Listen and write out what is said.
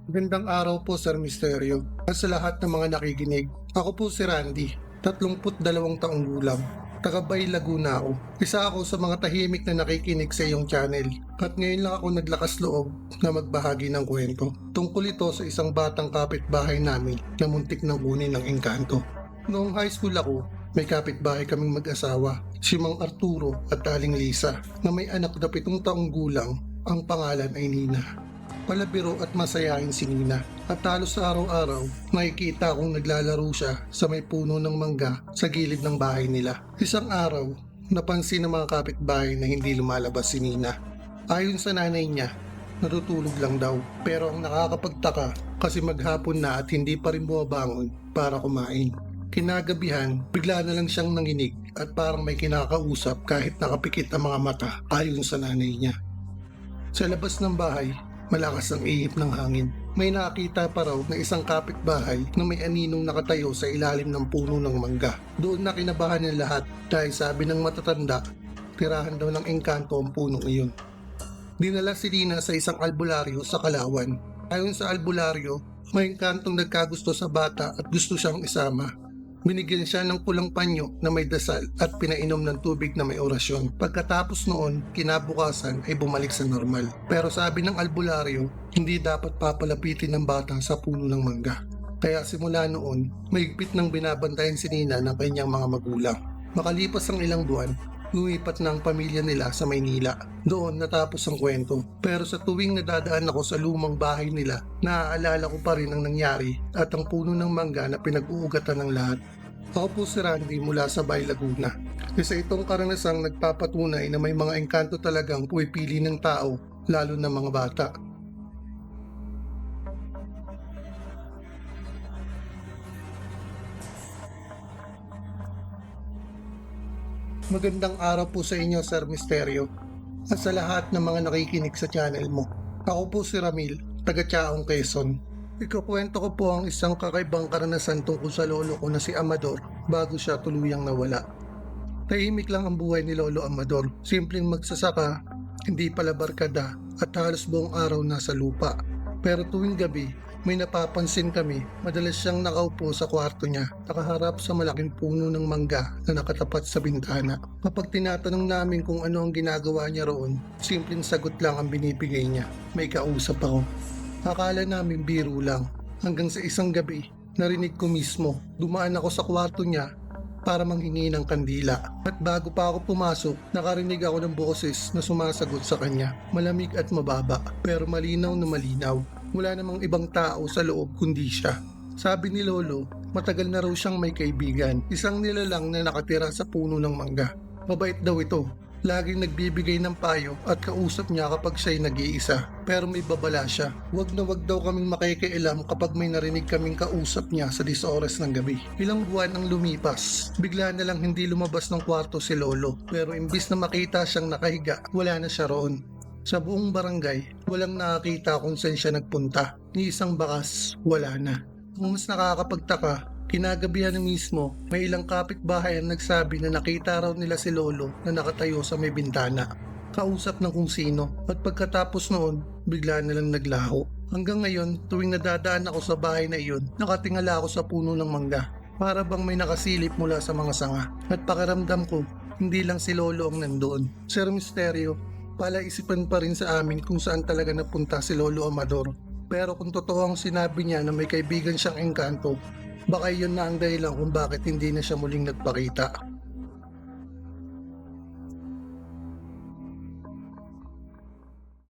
Magandang araw po, Sir Misteryo. At sa lahat ng mga nakikinig, ako po si Randy, 32 taong gulang. Taga-Bay, Laguna ako. Isa ako sa mga tahimik na nakikinig sa iyong channel. At ngayon lang ako naglakas loob na magbahagi ng kwento. Tungkol ito sa isang batang kapitbahay namin na muntik ng kunin ng engkanto. Noong high school ako, may kapitbahay kaming mag-asawa, si Mang Arturo at Aling Lisa, na may anak na 7 taong gulang. Ang pangalan ay Nina. Palabiro at masayahin si Nina at halos sa araw-araw nakikita akong naglalaro siya sa may puno ng mangga sa gilid ng bahay nila. Isang araw, napansin ng mga kapitbahay na hindi lumalabas si Nina. Ayon sa nanay niya, natutulog lang daw, pero ang nakakapagtaka kasi maghapon na at hindi pa rin bumabangon para kumain. Kinagabihan, bigla na lang siyang nanginig at parang may kinakausap kahit nakapikit ang mga mata ayon sa nanay niya. Sa labas ng bahay, malakas ang ihip ng hangin. May nakita pa raw na isang kapitbahay na may aninong nakatayo sa ilalim ng puno ng mangga. Doon na kinabahan ng lahat dahil sabi ng matatanda, tirahan daw ng engkanto ang punong iyon. Dinala si Nina sa isang albularyo sa Kalawan. Ayon sa albularyo, may engkantong nagkagusto sa bata at gusto siyang isama. Binigyan siya ng pulang panyo na may dasal at pinainom ng tubig na may orasyon. Pagkatapos noon, kinabukasan ay bumalik sa normal. Pero sabi ng albularyo, hindi dapat papalapitin ng bata sa puno ng mangga. Kaya simula noon, mahigpit nang binabantayan si Nina ng kanyang mga magulang. Makalipas ang ilang buwan, lumipat na ang pamilya nila sa Maynila. Doon natapos ang kwento. Pero sa tuwing nadadaan ako sa lumang bahay nila, naaalala ko pa rin ang nangyari at ang puno ng mangga na pinag-uugatan ng lahat. Ako po si Randy mula sa Bay, Laguna. Isa itong karanasang nagpapatunay na may mga engkanto talagang pumipili ng tao, lalo na mga bata. Magandang araw po sa inyo, Sir Misteryo, at sa lahat ng mga nakikinig sa channel mo. Ako po si Ramil, taga Chaong, Quezon. Ikukwento ko po ang isang kakaibang karanasan tungkol sa lolo ko na si Amador bago siya tuluyang nawala. Tahimik lang ang buhay ni Lolo Amador. Simpleng magsasaka, hindi pala barkada at halos buong araw nasa lupa. Pero tuwing gabi, may napapansin kami, madalas siyang nakaupo sa kwarto niya, nakaharap sa malaking puno ng mangga na nakatapat sa bintana. Kapag tinatanong namin kung ano ang ginagawa niya roon, simpleng sagot lang ang binibigay niya, may kausap ako. Akala namin biro lang, hanggang sa isang gabi, narinig ko mismo, dumaan ako sa kwarto niya para manghingi ng kandila. At bago pa ako pumasok, nakarinig ako ng boses na sumasagot sa kanya, malamig at mababa, pero malinaw na malinaw. Wala namang ibang tao sa loob kundi siya. Sabi ni Lolo, matagal na raw siyang may kaibigan, isang nilalang na nakatira sa puno ng mangga. Mabait daw ito, laging nagbibigay ng payo at kausap niya kapag siya'y nag-iisa. Pero may babala siya, wag na wag daw kaming makikialam kapag may narinig kaming kausap niya sa 10 oras ng gabi. Ilang buwan ang lumipas, bigla na lang hindi lumabas ng kwarto si Lolo, pero imbis na makita siyang nakahiga, wala na siya roon. Sa buong barangay, walang nakakita kung saan siya nagpunta. Ni isang bakas, wala na. Ang mas nakakapagtaka, kinagabihan na mismo, may ilang kapitbahay ang nagsabi na nakita raw nila si Lolo na nakatayo sa may bintana. Kausap ng kung sino, at pagkatapos noon, bigla na lang naglaho. Hanggang ngayon, tuwing nadadaan ako sa bahay na iyon, nakatingala ako sa puno ng mangga. Para bang may nakasilip mula sa mga sanga. At pakiramdam ko, hindi lang si Lolo ang nandoon. Sir Misteryo, palaisipan pa rin sa amin kung saan talaga napunta si Lolo Amador. Pero kung totoo ang sinabi niya na may kaibigan siyang engkanto, baka yun na ang dahilan kung bakit hindi na siya muling nagpakita.